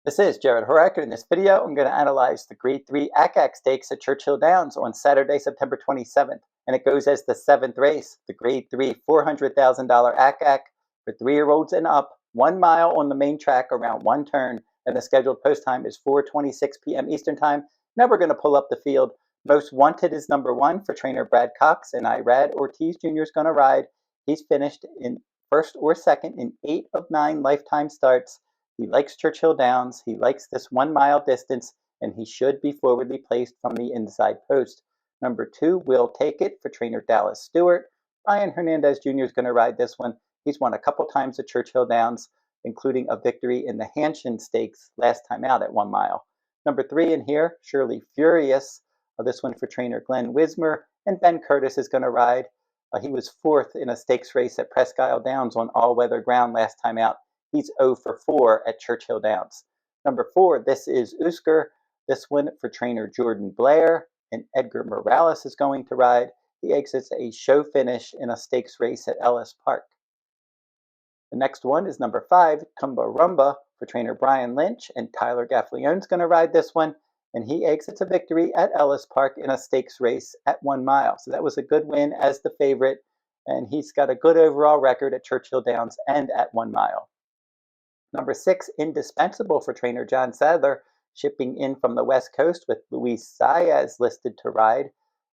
This is Jarrod Horak, and in this video I'm going to analyze the Grade 3 Ack Ack Stakes at Churchill Downs on Saturday, September 27th. And it goes as the 7th race, the Grade 3 $400,000 Ack Ack for 3-year-olds and up, 1 mile on the main track around one turn, and the scheduled post time is 4:26 p.m. Eastern Time. Now we're going to pull up the field. Most Wanted is number 1 for trainer Brad Cox, and Irad Ortiz Jr. is going to ride. He's finished in first or second in 8 of 9 lifetime starts. He likes Churchill Downs, he likes this 1 mile distance, and he should be forwardly placed from the inside post. Number 2, Will Take It for trainer Dallas Stewart. Ryan Hernandez Jr. is going to ride this one. He's won a couple times at Churchill Downs, including a victory in the Hanshin Stakes last time out at 1 mile. Number 3 in here, Shirley Furious. This one for trainer Glenn Wismer, and Ben Curtis is going to ride. He was 4th in a stakes race at Presque Isle Downs on all-weather ground last time out. He's 0 for 4 at Churchill Downs. Number 4, this is Uscar. This one for trainer Jordan Blair, and Edgar Morales is going to ride. He exits a show finish in a stakes race at Ellis Park. The next one is number 5, Tumbarumba for trainer Brian Lynch, and Tyler Gaffleone's going to ride this one, and he exits a victory at Ellis Park in a stakes race at 1 mile. So that was a good win as the favorite, and he's got a good overall record at Churchill Downs and at 1 mile. Number 6, Indispensable for trainer John Sadler, shipping in from the West Coast with Luis Saez listed to ride.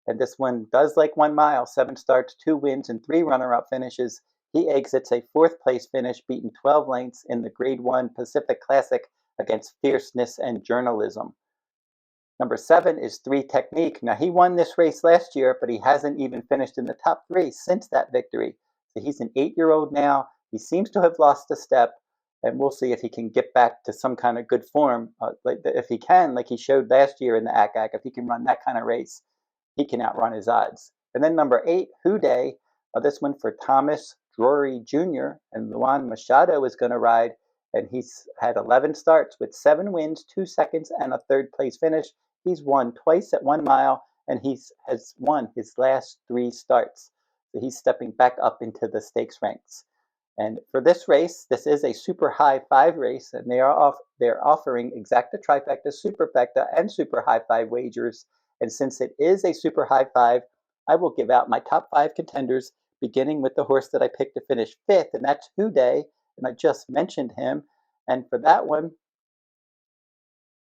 And this one does like 1 mile, 7 starts, 2 wins, and 3 runner-up finishes. He exits a 4th place finish, beating 12 lengths in the Grade 1 Pacific Classic against Fierceness and Journalism. Number 7 is 3 Technique. Now, he won this race last year, but he hasn't even finished in the top 3 since that victory. So he's an 8-year-old now. He seems to have lost a step, and we'll see if he can get back to some kind of good form. If he can, like he showed last year in the Ack Ack, if he can run that kind of race, he can outrun his odds. And then number 8, Houday. This one for Thomas Drury Jr. and Luan Machado is going to ride. And he's had 11 starts with 7 wins, 2 seconds, and a 3rd place finish. He's won twice at 1 mile, and he has won his last 3 starts. So he's stepping back up into the stakes ranks. And for this race, this is a super high 5 race, and they're offering exacta, trifecta, superfecta, and super high 5 wagers. And since it is a super high 5, I will give out my top 5 contenders, beginning with the horse that I picked to finish 5th, and that's Houday, and I just mentioned him. And for that one,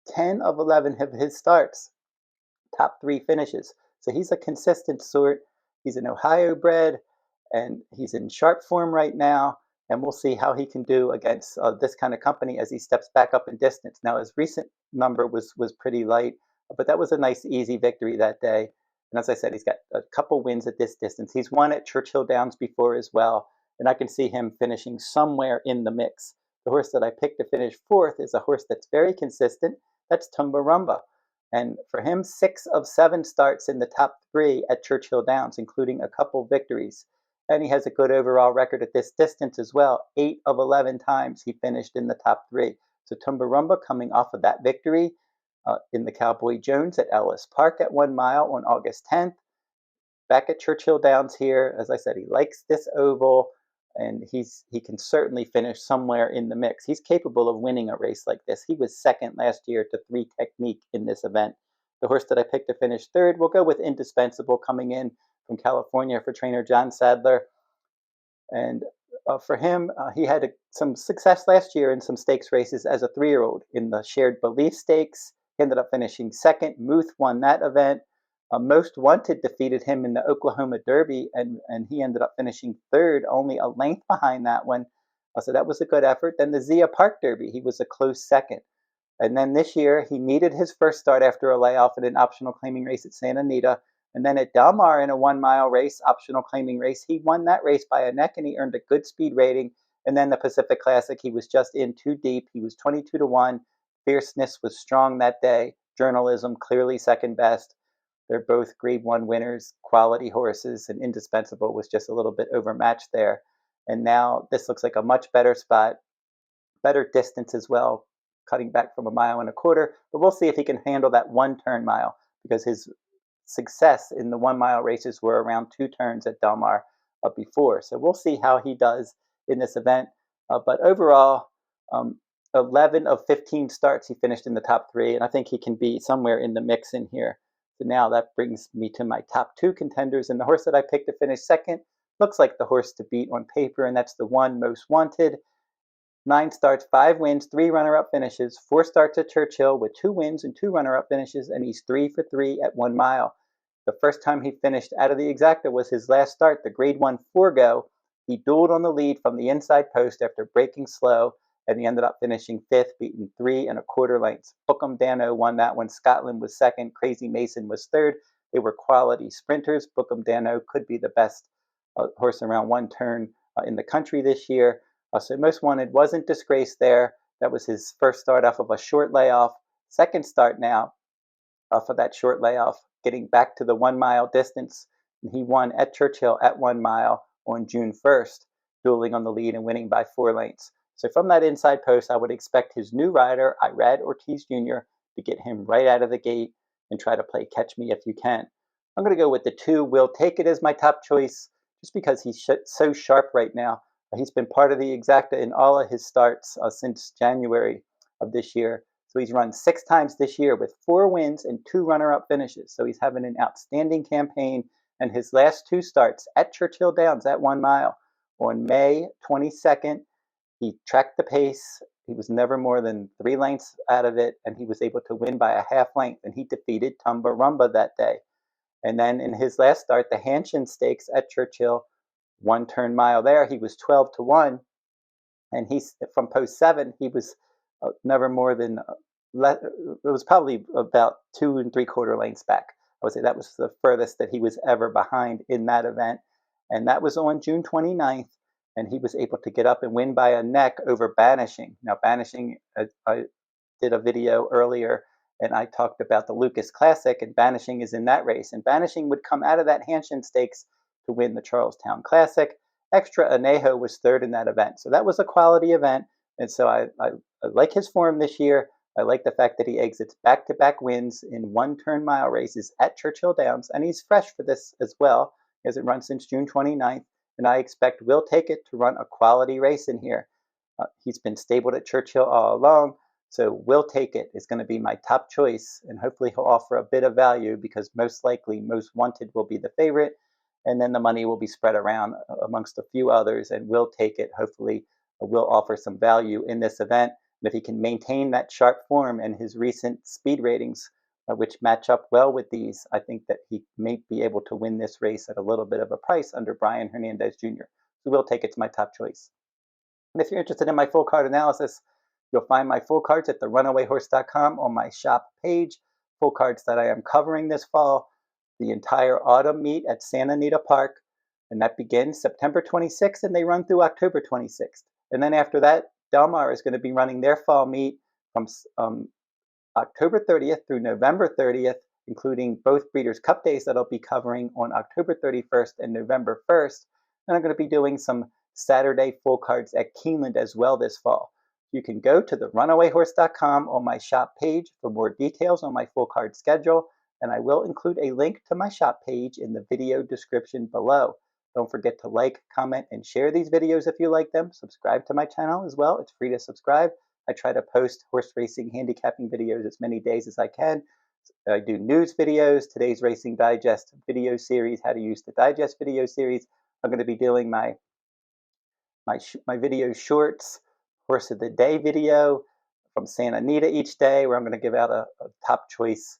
10 of 11 of his starts, top 3 finishes. So he's a consistent sort. He's an Ohio bred, and he's in sharp form right now, and we'll see how he can do against this kind of company as he steps back up in distance. Now, his recent number was pretty light, but that was a nice, easy victory that day. And as I said, he's got a couple wins at this distance. He's won at Churchill Downs before as well, and I can see him finishing somewhere in the mix. The horse that I picked to finish 4th is a horse that's very consistent. That's Tumbarumba. And for him, 6 of 7 starts in the top 3 at Churchill Downs, including a couple victories. And he has a good overall record at this distance as well. 8 of 11 times he finished in the top 3. So Tumbarumba coming off of that victory in the Cowboy Jones at Ellis Park at 1 mile on August 10th. Back at Churchill Downs here, as I said, he likes this oval, and he can certainly finish somewhere in the mix. He's capable of winning a race like this. He was 2nd last year to 3 Technique in this event. The horse that I picked to finish 3rd, we'll go with Indispensable, coming in from California for trainer John Sadler. And for him, he had some success last year in some stakes races as a 3-year-old. In the Shared Belief Stakes, he ended up finishing 2nd. Muth won that event. Most Wanted defeated him in the Oklahoma Derby, and he ended up finishing 3rd, only a length behind that one. So that was a good effort. Then the Zia Park Derby, he was a close 2nd. And then this year, he needed his first start after a layoff in an optional claiming race at Santa Anita. And then at Del Mar in a 1 mile race, optional claiming race, he won that race by a neck, and he earned a good speed rating. And then the Pacific Classic, he was just in too deep. He was 22 to 1. Fierceness was strong that day. Journalism, clearly 2nd best. They're both Grade 1 winners, quality horses, and Indispensable was just a little bit overmatched there. And now this looks like a much better spot, better distance as well, cutting back from 1.25 miles. But we'll see if he can handle that 1-turn mile, because his success in the 1 mile races were around 2 turns at Del Mar before. So we'll see how he does in this event. But overall, 11 of 15 starts, he finished in the top 3, and I think he can be somewhere in the mix in here. So now that brings me to my top 2 contenders, and the horse that I picked to finish second looks like the horse to beat on paper, and that's the one Most Wanted. 9 starts, 5 wins, 3 runner-up finishes, 4 starts at Churchill with 2 wins and 2 runner-up finishes, and he's 3 for 3 at 1 mile. The first time he finished out of the exacta was his last start, the Grade 1 4-go. He dueled on the lead from the inside post after breaking slow, and he ended up finishing 5th, beating 3 1/4 lengths. Bookham Dano won that one. Scotland was 2nd. Crazy Mason was 3rd. They were quality sprinters. Bookham Dano could be the best horse around one turn in the country this year. So Most Wanted wasn't disgraced there. That was his first start off of a short layoff. Second start now off of that short layoff, getting back to the 1 mile distance. And he won at Churchill at 1 mile on June 1st, dueling on the lead and winning by 4 lengths. So from that inside post, I would expect his new rider, Jarrod Ortiz Jr., to get him right out of the gate and try to play catch me if you can. I'm going to go with the 2, Will Take It as my top choice, just because he's so sharp right now. He's been part of the exacta in all of his starts since January of this year. So he's run 6 times this year with 4 wins and 2 runner-up finishes. So he's having an outstanding campaign. And his last 2 starts at Churchill Downs at 1 mile on May 22nd, he tracked the pace. He was never more than 3 lengths out of it, and he was able to win by a half length. And he defeated Tumbarumba that day. And then in his last start, the Hanshin Stakes at Churchill, 1 turn mile there, he was 12 to 1, and he's from post 7. He was never more than it was probably about 2 3/4 lengths back. I would say that was the furthest that he was ever behind in that event, and that was on June 29th. And he was able to get up and win by a neck over Banishing. Now, Banishing, I did a video earlier and I talked about the Lucas Classic, and Banishing is in that race. And Banishing would come out of that Hanshin Stakes to win the Charlestown Classic. Extra Anejo was 3rd in that event. So that was a quality event. And so I like his form this year. I like the fact that he exits back-to-back wins in 1 turn mile races at Churchill Downs. And he's fresh for this as well. He hasn't run since June 29th. And I expect Will Take It to run a quality race in here. He's been stabled at Churchill all along. So Will Take It is going to be my top choice, and hopefully he'll offer a bit of value because most likely Most Wanted will be the favorite, and then the money will be spread around amongst a few others, and Will Take It hopefully will offer some value in this event. And if he can maintain that sharp form and his recent speed ratings, which match up well with these, I think that he may be able to win this race at a little bit of a price under Brian Hernandez Jr. So Will Take It's my top choice. And if you're interested in my full card analysis, you'll find my full cards at therunawayrhorse.com on my shop page. Full cards that I am covering this fall, the entire autumn meet at Santa Anita Park, and that begins September 26th and they run through October 26th. And then after that, Del Mar is going to be running their fall meet from October 30th through November 30th, including both Breeders' Cup days that I'll be covering on October 31st and November 1st. And I'm going to be doing some Saturday full cards at Keeneland as well this fall. You can go to therunawayrhorse.com on my shop page for more details on my full card schedule, and I will include a link to my shop page in the video description below. Don't forget to like, comment, and share these videos if you like them. Subscribe to my channel as well. It's free to subscribe. I try to post horse racing handicapping videos as many days as I can. I do news videos, today's Racing Digest video series, how to use the Digest video series. I'm going to be doing my video shorts, Horse of the Day video from Santa Anita each day, where I'm going to give out a top choice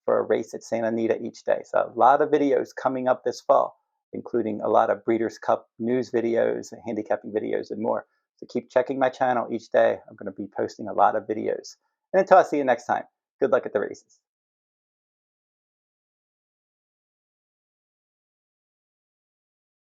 for a race at Santa Anita each day. So a lot of videos coming up this fall, including a lot of Breeders' Cup news videos, handicapping videos, and more. So keep checking my channel each day. I'm going to be posting a lot of videos. And until I see you next time, good luck at the races.